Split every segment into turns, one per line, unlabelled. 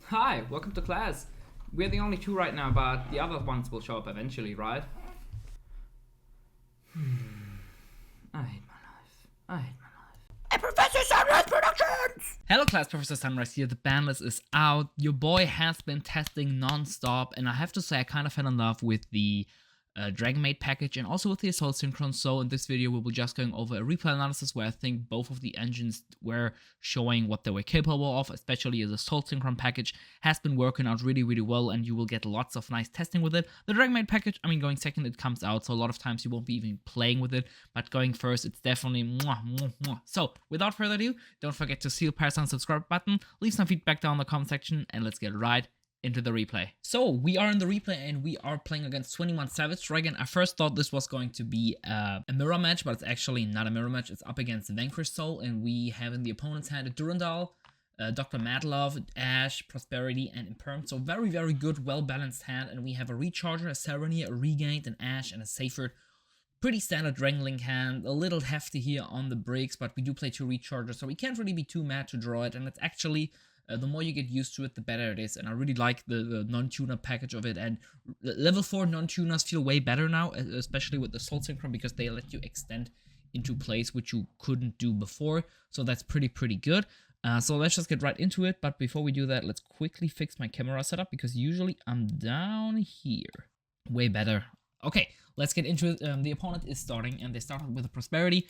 Hi, welcome to class. We're the only two right now, but the other ones will show up eventually, right? I hate my life. I hate my life. A Professor Sunreis Productions! Hello class, Professor Sunreis here. The Banlist is out. Your boy has been testing non-stop, and I have to say I kind of fell in love with the Dragonmaid package and also with the Assault Synchron. So in this video we will just going over a replay analysis where I think both of the engines were showing what they were capable of, especially as Assault Synchron package has been working out really well, and you will get lots of nice testing with it. The Dragonmaid package, I mean, going second it comes out, so a lot of times you won't be even playing with it, but going first it's definitely mwah, mwah, mwah. So without further ado, don't forget to seal, press on subscribe button, leave some feedback down in the comment section, and let's get right into the replay. So we are in the replay and we are playing against 21 Savage Dragon. I first thought this was going to be a mirror match, but it's actually not a mirror match. It's up against Vanquished Soul, and we have in the opponent's hand a Durandal, Dr. Madlove, Ash, Prosperity, and Imperm. So very good, well-balanced hand, and we have a Recharger, a Serenia, a Regained, an Ash, and a Seyfert. Pretty standard Wrangling hand, a little hefty here on the breaks, but we do play 2 Rechargers, so we can't really be too mad to draw it, and it's actually the more you get used to it, the better it is. And I really like the non-tuner package of it. And level 4 non-tuners feel way better now, especially with the Soul Synchron, because they let you extend into plays which you couldn't do before. So that's pretty good. So let's just get right into it. But before we do that, let's quickly fix my camera setup, because usually I'm down here. Way better. Okay, let's get into it. The opponent is starting, and they started with a Prosperity.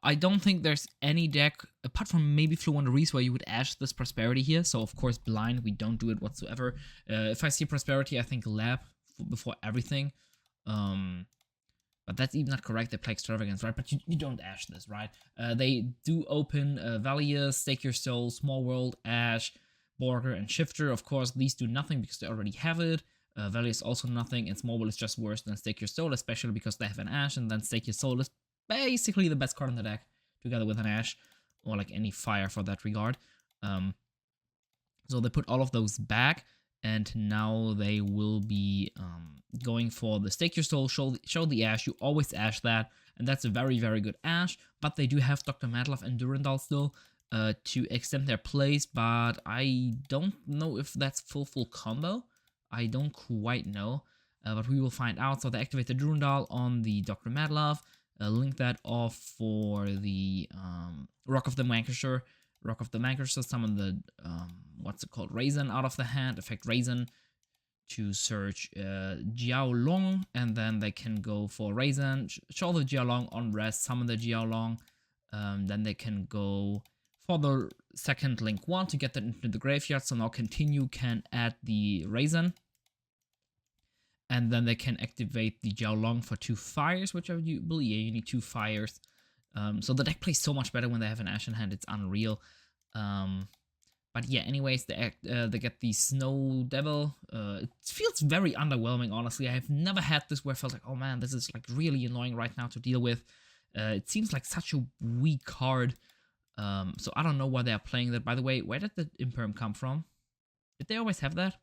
I don't think there's any deck, apart from maybe Reis, where you would Ash this Prosperity here. So, of course, blind, we don't do it whatsoever. If I see Prosperity, I think Lab before everything. But that's even not correct. They play Extravagance, right? But you don't Ash this, right? They do open Valius, Stake Your Soul, Small World, Ash, Border, and Shifter. Of course, these do nothing because they already have it. Valius also nothing, and Small World is just worse than Stake Your Soul, especially because they have an Ash, and then Stake Your Soul is basically the best card in the deck, together with an Ash, or like any fire for that regard. So they put all of those back, and now they will be going for the Stake Your Soul, show the Ash. You always Ash that, and that's a very good Ash, but they do have Dr. Madlove and Durandal still to extend their plays, but I don't know if that's full combo. I don't quite know, but we will find out. So they activate the Durandal on the Dr. Madlove, link that off for the Rock of the Vanquisher. Summon the, what's it called, Raisin out of the hand, effect Raisin to search Jiao Long, and then they can go for Raisin, show the Jiao Long on rest, summon the Jiao Long, then they can go for the second link 1 to get that into the graveyard. So now continue can add the Raisin, and then they can activate the Jiao Long for 2 fires, which I believe, yeah, you need 2 fires. So the deck plays so much better when they have an Ash in hand, it's unreal. But yeah, anyways, they get the Snow Devil. It feels very underwhelming, honestly. I have never had this where I felt like, oh man, this is like really annoying right now to deal with. It seems like such a weak card. So I don't know why they are playing that. By the way, where did the Imperm come from? Did they always have that?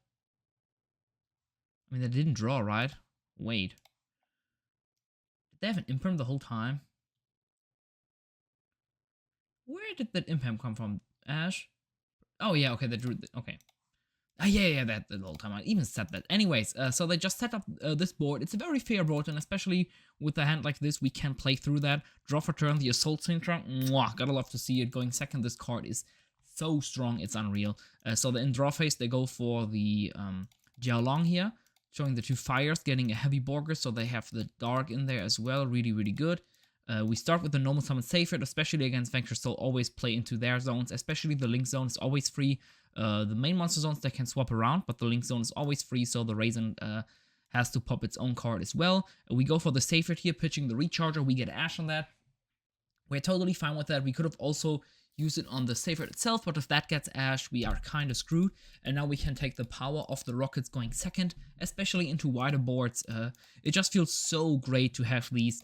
I mean, they didn't draw, right? Wait. Did they have an Imperm the whole time? Where did that Imperm come from? Ash? Oh, yeah, okay, they drew... Okay. Yeah, that the whole time. I even said that. Anyways, so they just set up this board. It's a very fair board, and especially with a hand like this, we can play through that. Draw for turn, the Assault Synchron. Mwah, gotta love to see it. Going second, this card is so strong, it's unreal. So in draw phase, they go for the Jiao Long here, showing the 2 fires, getting a heavy Borger, so they have the Dark in there as well. Really good. We start with the normal summon Seyfert, especially against Vanquished Soul, always play into their zones, especially the Link zone is always free. The main monster zones, they can swap around, but the Link zone is always free, so the Raisin has to pop its own card as well. We go for the Seyfert here, pitching the Recharger, we get Ash on that. We're totally fine with that. We could have also used it on the Seyfert itself, but if that gets Ash, we are kind of screwed. And now we can take the power of the Rockets going second, especially into wider boards. It just feels so great to have these.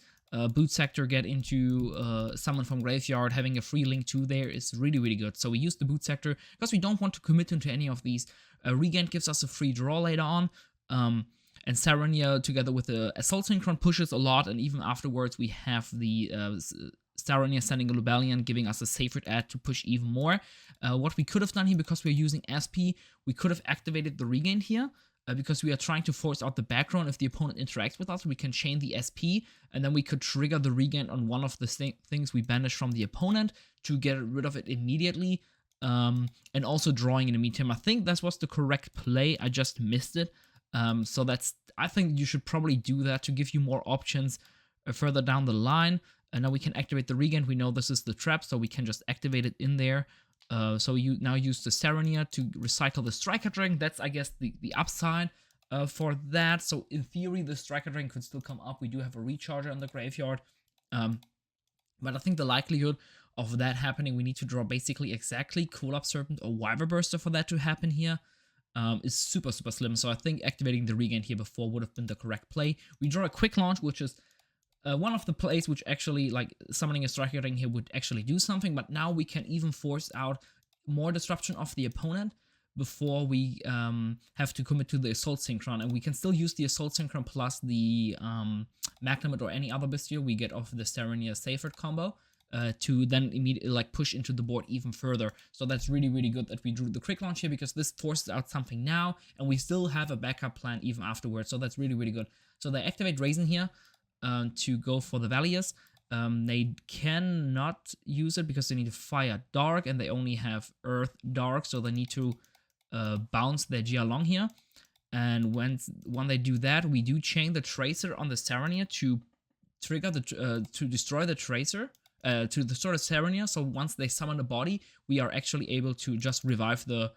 Boot Sector get into Summon from Graveyard, having a free link 2 there is really good. So we use the Boot Sector because we don't want to commit into any of these. Regain gives us a free draw later on. And Serenia, together with the Assault Synchron, pushes a lot, and even afterwards we have the Sarania sending a Lubellian, giving us a safer ad to push even more. What we could have done here, because we're using SP, we could have activated the regain here, because we are trying to force out the background. If the opponent interacts with us, we can chain the SP, and then we could trigger the regain on one of the things we banish from the opponent to get rid of it immediately, and also drawing in the meantime. I think that was the correct play. I just missed it. So I think you should probably do that to give you more options further down the line. And now we can activate the regain. We know this is the trap, so we can just activate it in there. So you now use the Sarania to recycle the Striker Dragon. That's, I guess, the upside for that. So in theory, the Striker Dragon could still come up. We do have a Recharger in the graveyard. But I think the likelihood of that happening, we need to draw basically exactly Cool Up Serpent or Wyver Burster for that to happen here. Is super, super slim. So I think activating the regain here before would have been the correct play. We draw a Quick Launch, which is one of the plays which actually, like, summoning a Striker Ring here would actually do something, but now we can even force out more disruption of the opponent before we have to commit to the Assault Synchron, and we can still use the Assault Synchron plus the Magnamid or any other Bestial we get off the Sarania Safert combo to then immediately, like, push into the board even further. So that's really, really good that we drew the Quick Launch here, because this forces out something now, and we still have a backup plan even afterwards, so that's really, really good. So they activate Raisin here to go for the Valius. They cannot use it because they need to fire Dark, and they only have Earth Dark, so they need to bounce their Jialong here. And when they do that, we do chain the Tracer on the Sarania to trigger the to destroy the Tracer, to destroy the Sarania. So once they summon a body, we are actually able to just revive the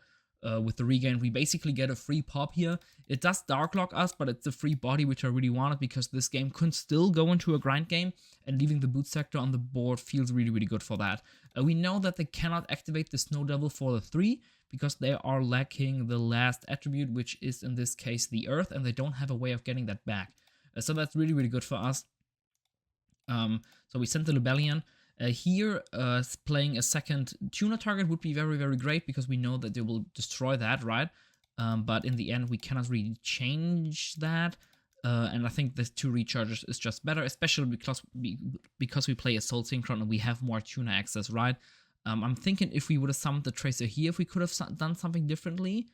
with the regain. We basically get a free pop here. It does Dark Lock us, but it's a free body, which I really wanted, because this game could still go into a grind game, and leaving the Boot Sector on the board feels really, really good for that. We know that they cannot activate the Snow Devil for the 3, because they are lacking the last attribute, which is in this case the Earth, and they don't have a way of getting that back. So that's really, really good for us. So we sent the Lubellian. Here, playing a second tuner target would be very, very great, because we know that they will destroy that, right? But in the end, we cannot really change that. And I think the 2 recharges is just better, especially because we play Assault Synchron and we have more tuner access, right? I'm thinking if we would have summoned the Tracer here, if we could have done something differently,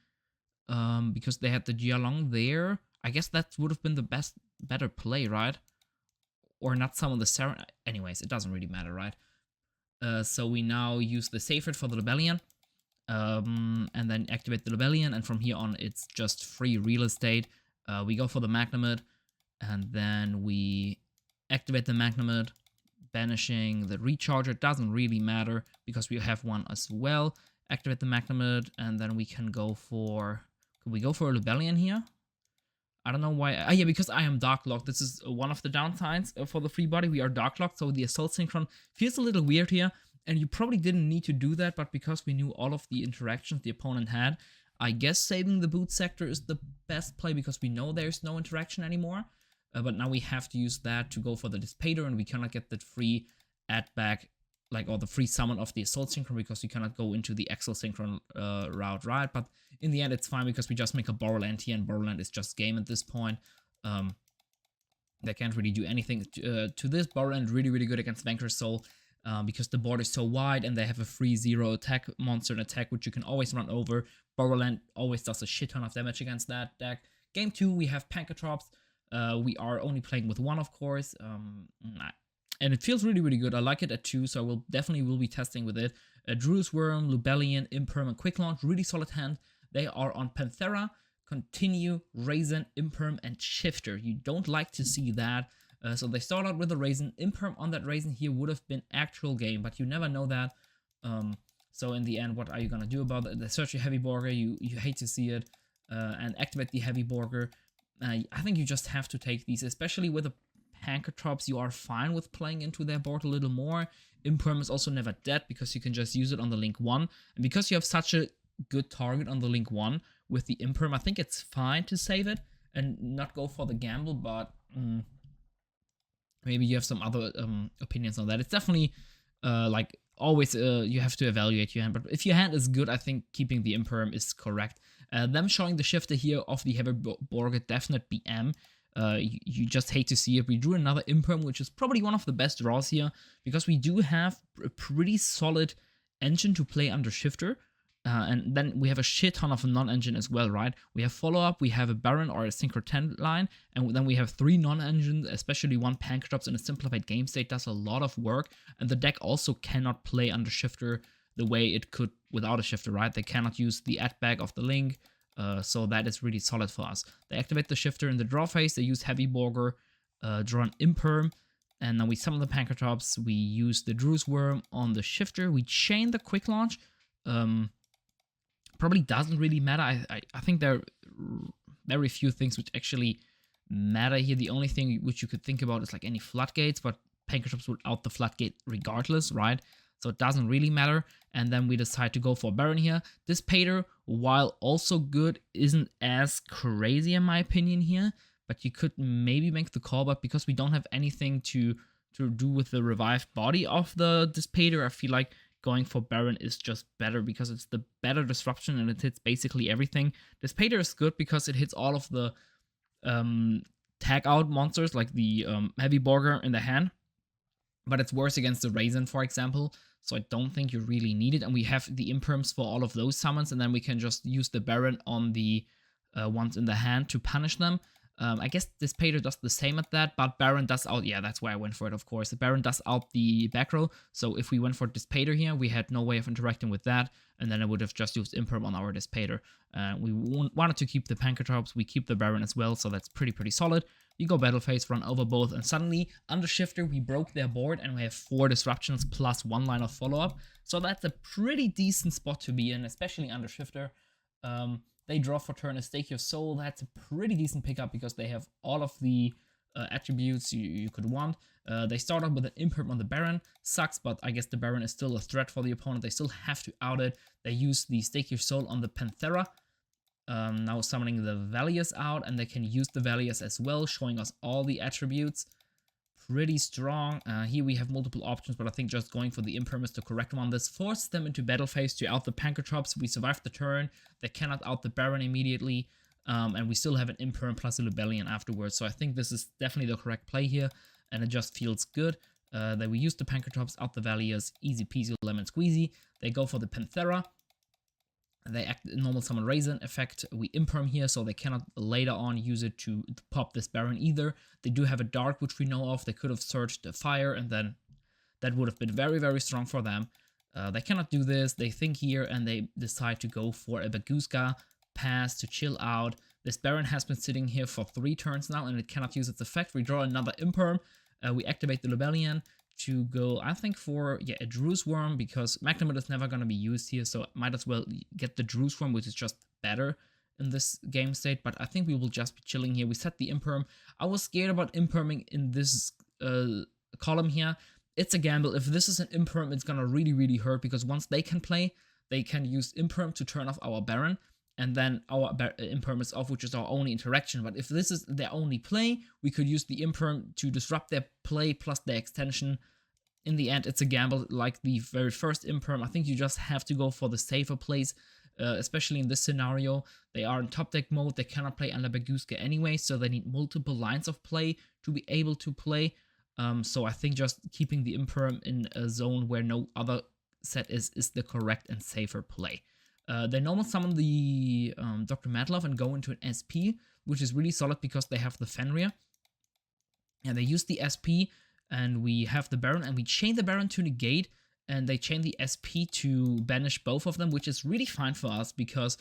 because they had the Jialong there. I guess that would have been the better play, right? Or not summon the Sarah. Anyways, it doesn't really matter, right? So we now use the Safert for the Lubellian, and then activate the Lubellian, and from here on it's just free real estate. We go for the Magnamid, and then we activate the Magnamid, banishing the Recharger. Doesn't really matter because we have one as well. Activate the Magnamid, and then we can go for... Could we go for a Lubellian here? I don't know why. Yeah, because I am Dark Locked. This is one of the downsides for the free body. We are Dark Locked, so the Assault Synchron feels a little weird here. And you probably didn't need to do that, but because we knew all of the interactions the opponent had, I guess saving the Boot Sector is the best play, because we know there's no interaction anymore. But now we have to use that to go for the Dispater, and we cannot get that free add back, like, or the free summon of the Assault Synchron, because we cannot go into the Exile Synchron route, right? But in the end, it's fine, because we just make a Borrowland here, and Borrowland is just game at this point. They can't really do anything to this. Borrowland really, really good against Vanquished Soul, because the board is so wide, and they have a free 0 attack monster and attack, which you can always run over. Borrowland always does a shit ton of damage against that deck. Game 2, we have Pancatrops. We are only playing with 1, of course. And it feels really, really good. I like it at 2, so I will definitely be testing with it. Druid's Worm, Lubellian, Imperm, and Quick Launch. Really solid hand. They are on Panthera, Continue, Raisin, Imperm, and Shifter. You don't like to see that. So they start out with a Raisin. Imperm on that Raisin here would have been actual game, but you never know that. So in the end, what are you going to do about it? They search your Heavy Borger. You hate to see it. And activate the Heavy Borger. I think you just have to take these, especially with the Pancatrops. You are fine with playing into their board a little more. Imperm is also never dead, because you can just use it on the Link 1. And because you have such a good target on the Link 1 with the Imperm, I think it's fine to save it and not go for the gamble, but maybe you have some other opinions on that. It's definitely, like, always you have to evaluate your hand, but if your hand is good, I think keeping the Imperm is correct. Them showing the Shifter here of the Heavy Borger, definite BM. You just hate to see it. We drew another Imperm, which is probably one of the best draws here, because we do have a pretty solid engine to play under Shifter. And then we have a shit ton of non-engine as well, right? We have follow-up, we have a Baron or a Synchro 10 line, and then we have 3 non-engines, especially 1 Pancratops in a simplified game state does a lot of work, and the deck also cannot play under Shifter the way it could without a Shifter, right? They cannot use the add back of the link, so that is really solid for us. They activate the Shifter in the draw phase, they use Heavy Borger, draw an Imperm, and then we summon the Pancratops, we use the Drew's Worm on the Shifter, we chain the Quick Launch, probably doesn't really matter. I think there are very few things which actually matter here. The only thing which you could think about is like any floodgates, but Pancratops would out the floodgate regardless, right? So it doesn't really matter. And then we decide to go for Baron here. This Pater, while also good, isn't as crazy in my opinion here, but you could maybe make the call, but because we don't have anything to do with the revived body of this Pater, I feel like going for Baron is just better because it's the better disruption and it hits basically everything. This Pater is good because it hits all of the tag out monsters like the Heavy Borger in the hand, but it's worse against the Raisin, for example, so I don't think you really need it. And we have the Imperms for all of those summons, and then we can just use the Baron on the ones in the hand to punish them. I guess this Pater does the same at that, but Baron does out, yeah, that's why I went for it, of course. The Baron does out the back row, so if we went for this Pater here, we had no way of interacting with that, and then I would have just used Imperm on our Dispater. We wanted to keep the Pancratops, we keep the Baron as well, so that's pretty solid. You go battle phase, run over both, and suddenly, under Shifter, we broke their board, and we have 4 disruptions plus 1 line of follow-up, so that's a pretty decent spot to be in, especially under Shifter. They draw for turn a Stake Your Soul. That's a pretty decent pickup because they have all of the attributes you could want. They start off with an Imperm on the Baron. Sucks, but I guess the Baron is still a threat for the opponent. They still have to out it. They use the Stake Your Soul on the Panthera. Now summoning the Valius out, and they can use the Valius as well, showing us all the attributes. Pretty strong. Here we have multiple options, but I think just going for the Imperm is the correct one. This forces them into battle phase to out the Pancratops. We survive the turn. They cannot out the Baron immediately. And we still have an Imperm plus a Lubellion afterwards. So I think this is definitely the correct play here. And it just feels good. That we use the Pancratops, out the Valius, easy peasy, lemon squeezy. They go for the Panthera. They act normal summon Raisin effect. We Imperm here, so they cannot later on use it to pop this Baron either. They do have a Dark, which we know of. They could have searched the Fire, and then that would have been very strong for them. They cannot do this. They think here, and they decide to go for a Baguska pass to chill out. This Baron has been sitting here for 3 turns now, and it cannot use its effect. We draw another Imperm. We activate the Lubellion to go, I think, for a Drew's Worm, because Magnamut is never going to be used here, so might as well get the Drew's Worm, which is just better in this game state, but I think we will just be chilling here. We set the Imperm. I was scared about Imperming in this column here. It's a gamble. If this is an Imperm, it's going to really hurt, because once they can play, they can use Imperm to turn off our Baron, and then our Imperm is off, which is our only interaction. But if this is their only play, we could use the Imperm to disrupt their play plus their extension. In the end, it's a gamble like the very first Imperm. I think you just have to go for the safer plays, especially in this scenario. They are in top deck mode, they cannot play under Baguska anyway, so they need multiple lines of play to be able to play. So I think just keeping the Imperm in a zone where no other set is the correct and safer play. They normally summon the Dr. Madlove and go into an SP, which is really solid because they have the Fenrir. And they use the SP, and we have the Baron, and we chain the Baron to negate, and they chain the SP to banish both of them, which is really fine for us because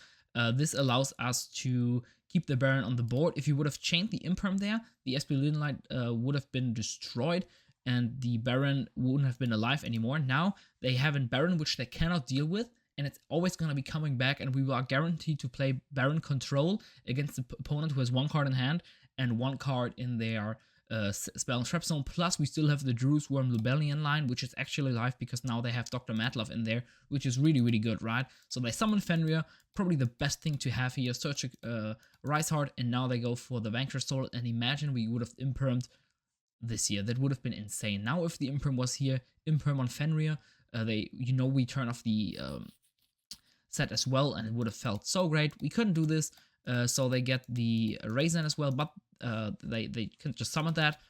this allows us to keep the Baron on the board. If you would have chained the Imperm there, the SP Lunelight would have been destroyed, and the Baron wouldn't have been alive anymore. Now they have a Baron which they cannot deal with, and it's always going to be coming back, and we are guaranteed to play Baron Control against the opponent who has 1 card in hand and 1 card in their spell and trap zone. Plus we still have the Drew's Worm Lubellion line, which is actually live because now they have Dr. Madlove in there, which is really good, right? So they summon Fenrir, probably the best thing to have here. Search Rise Heart, and now they go for the Vanquish Soul, and imagine we would have Impermed this here. That would have been insane. Now if the Imperm was here, Imperm on Fenrir, we turn off the set as well, and it would have felt so great. We couldn't do this, so they get the Raisin as well, but they can just summon that,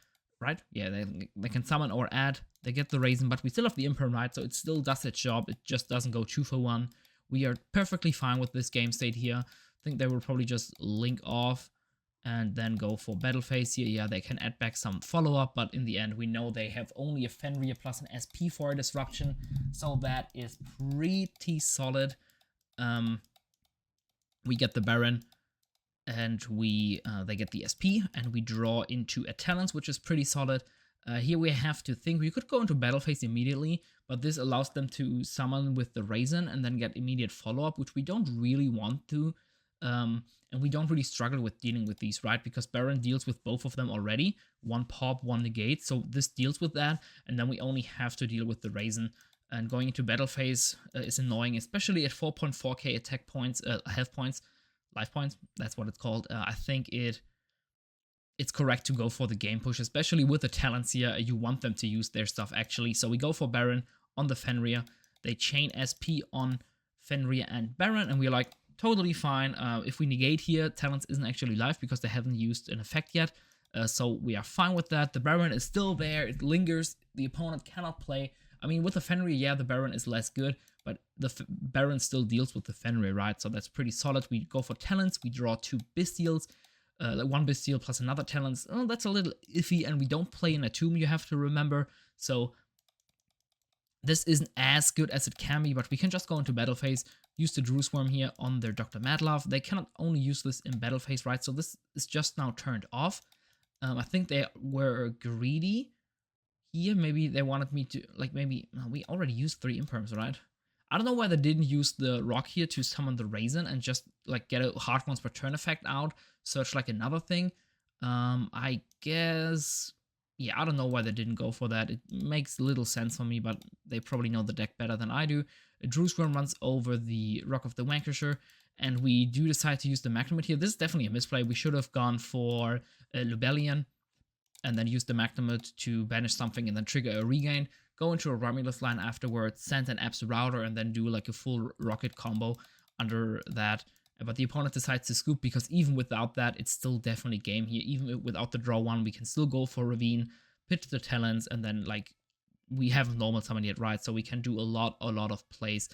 right? Yeah, they can summon or add. They get the Raisin, but we still have the Imperm, right? So it still does its job. It just doesn't go 2-for-1. We are perfectly fine with this game state here. I think they will probably just link off and then go for battle phase here. Yeah, they can add back some follow-up, but in the end, we know they have only a Fenrir plus an SP for a disruption, so that is pretty solid. We get the Baron, and they get the SP, and we draw into a Talents, which is pretty solid. Here we have to think, we could go into battle phase immediately, but this allows them to summon with the Raisin and then get immediate follow-up, which we don't really want to. And we don't really struggle with dealing with these, right? Because Baron deals with both of them already. One pop, one negate, so this deals with that, and then we only have to deal with the Raisin. And going into battle phase is annoying, especially at 4.4k attack points, health points, life points, that's what it's called. I think it's correct to go for the game push, especially with the talents here. You want them to use their stuff actually. So we go for Baron on the Fenrir. They chain SP on Fenrir and Baron, and we're like, totally fine. If we negate here, Talents isn't actually live because they haven't used an effect yet. So we are fine with that. The Baron is still there. It lingers. The opponent cannot play. I mean, with the Fenrir, yeah, the Baron is less good, but the Baron still deals with the Fenrir, right? So that's pretty solid. We go for Talents. We draw 2 Bystials. One Bystial plus another Talents. Oh, that's a little iffy, and we don't play in a tomb, you have to remember. So this isn't as good as it can be, but we can just go into battle phase, use the Druid Swarm here on their Dr. Madlove. They cannot only use this in battle phase, right? So this is just now turned off. I think they were greedy here. Maybe they wanted me to, like, maybe, we already used 3 Imperms, right? I don't know why they didn't use the rock here to summon the Raisin and just, like, get a hard ones per turn effect out, search, like, another thing. I guess, yeah, I don't know why they didn't go for that. It makes little sense for me, but they probably know the deck better than I do. Druid Swarm runs over the Rock of the Vanquisher, and we do decide to use the Magnamid here. This is definitely a misplay. We should have gone for Lubellion and then use the Magnamid to banish something and then trigger a regain. Go into a Romulus line afterwards, send an Abs Router, and then do like a full rocket combo under that. But the opponent decides to scoop, because even without that, it's still definitely game here. Even without the draw 1, we can still go for Ravine, pitch the Talents, and then, like, we haven't normal summoned yet, right? So we can do a lot of plays.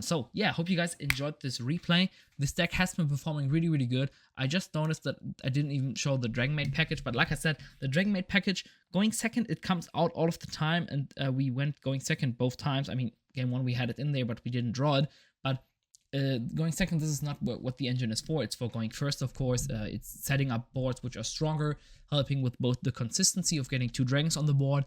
So yeah, hope you guys enjoyed this replay. This deck has been performing really, really good. I just noticed that I didn't even show the Dragonmaid package, but like I said, the Dragonmaid package, going second, it comes out all of the time, and we went going second both times. I mean, game 1 we had it in there, but we didn't draw it. But going second, this is not what the engine is for. It's for going first, of course. It's setting up boards which are stronger, helping with both the consistency of getting 2 dragons on the board,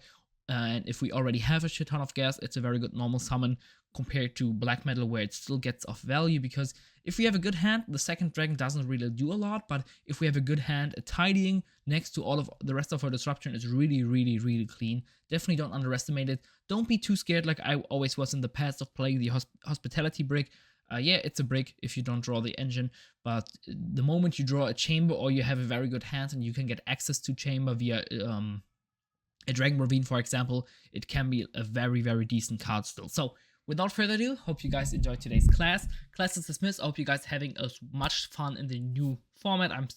and if we already have a shit ton of gas, it's a very good normal summon compared to Black Metal, where it still gets off value, because if we have a good hand, the second dragon doesn't really do a lot, but if we have a good hand, a tidying next to all of the rest of our disruption is really, really, really clean. Definitely don't underestimate it. Don't be too scared like I always was in the past of playing the hospitality brick. Yeah, it's a brick if you don't draw the engine, but the moment you draw a chamber or you have a very good hand and you can get access to chamber via a Dragon Ravine, for example, it can be a very, very decent card still. So without further ado, hope you guys enjoyed today's class. Class is dismissed. I hope you guys having as much fun in the new format. I'm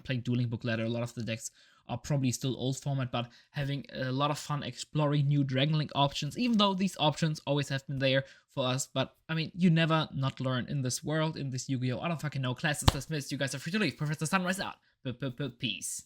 playing Dueling Book Ladder. A lot of the decks are probably still old format, but having a lot of fun exploring new Dragon Link options, even though these options always have been there for us. But I mean, you never not learn in this world, in this Yu-Gi-Oh! I don't fucking know. Class is dismissed. You guys are free to leave. Professor Sunreis out. Peace.